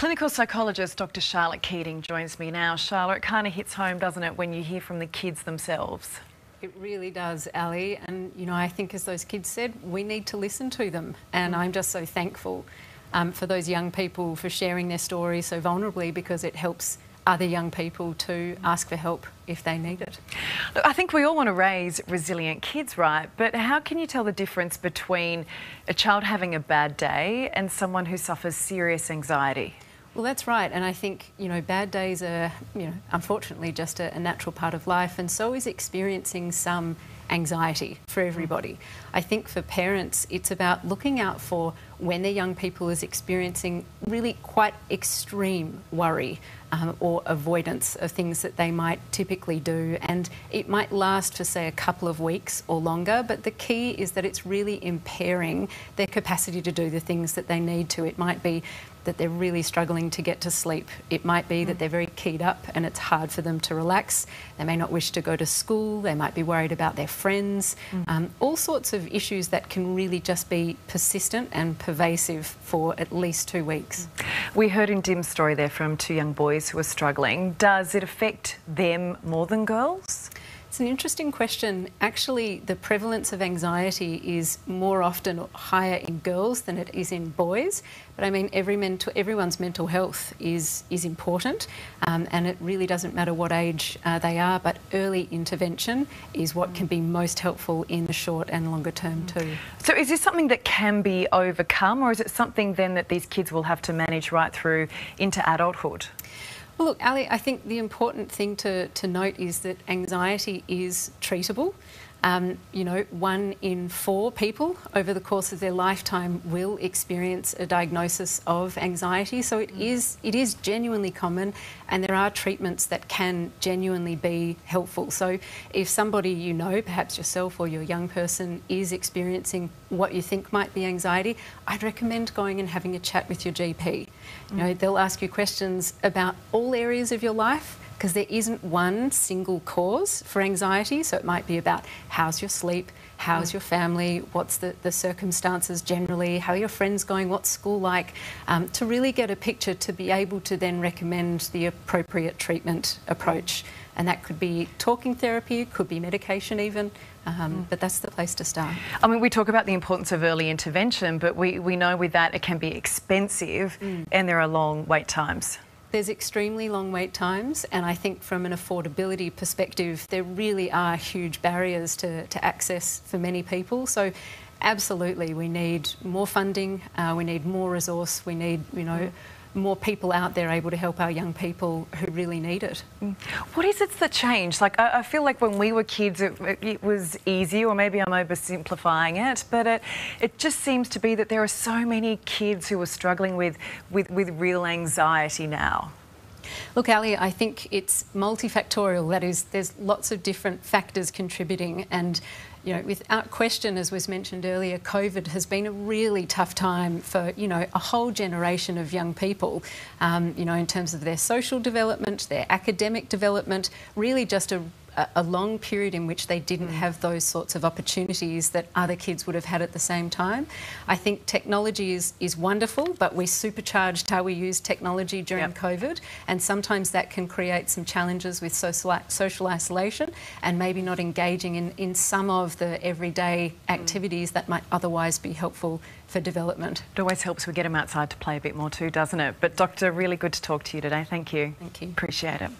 Clinical psychologist Dr. Charlotte Keating joins me now. Charlotte, it kind of hits home, doesn't it, when you hear from the kids themselves? It really does, Ali. And, I think as those kids said, we need to listen to them. And I'm just so thankful for those young people for sharing their stories so vulnerably, because it helps other young people to ask for help if they need it. Look, I think we all want to raise resilient kids, right? But how can you tell the difference between a child having a bad day and someone who suffers serious anxiety? Well, that's right. And I think, bad days are, unfortunately just a natural part of life, and so is experiencing some anxiety for everybody. I think for parents, it's about looking out for when their young people is experiencing really quite extreme worry or avoidance of things that they might typically do. And it might last for, say, a couple of weeks or longer, but the key is that it's really impairing their capacity to do the things that they need to. It might be that they're really struggling to get to sleep. It might be that they're very keyed up and it's hard for them to relax. They may not wish to go to school. They might be worried about their friends. All sorts of issues that can really just be persistent and pervasive for at least 2 weeks. We heard in Dim's story there from two young boys who are struggling. Does it affect them more than girls? It's an interesting question. Actually, the prevalence of anxiety is more often higher in girls than it is in boys. But I mean, everyone's mental health is important, and it really doesn't matter what age they are, but early intervention is what can be most helpful in the short and longer term too. So is this something that can be overcome, or is it something then that these kids will have to manage right through into adulthood? Well, look, Ali, I think the important thing to note is that anxiety is treatable. 1 in 4 people over the course of their lifetime will experience a diagnosis of anxiety. So it is genuinely common, and there are treatments that can genuinely be helpful. So if somebody perhaps yourself or your young person, is experiencing what you think might be anxiety, I'd recommend going and having a chat with your GP. They'll ask you questions about all areas of your life, because there isn't one single cause for anxiety. So it might be about how's your sleep, how's your family, what's the circumstances generally, how are your friends going, what's school like, to really get a picture to be able to then recommend the appropriate treatment approach. And that could be talking therapy, could be medication even, but that's the place to start. I mean, we talk about the importance of early intervention, but we know with that it can be expensive and there are long wait times. There's extremely long wait times, and I think from an affordability perspective, there really are huge barriers to access for many people. So absolutely, we need more funding, we need more resource, we need, more people out there able to help our young people who really need it. What is it that changed? Like, I feel like when we were kids it was easy, or maybe I'm oversimplifying it, but it just seems to be that there are so many kids who are struggling with real anxiety now. Look, Ali, I think it's multifactorial. That is, there's lots of different factors contributing, and without question, as was mentioned earlier, COVID has been a really tough time for, a whole generation of young people, in terms of their social development, their academic development, really just a long period in which they didn't have those sorts of opportunities that other kids would have had at the same time. I think technology is wonderful, but we supercharged how we use technology during COVID, and sometimes that can create some challenges with social isolation and maybe not engaging in some of the everyday activities that might otherwise be helpful for development. It always helps we get them outside to play a bit more too, doesn't it? But Doctor, really good to talk to you today. Thank you. Thank you. Appreciate it.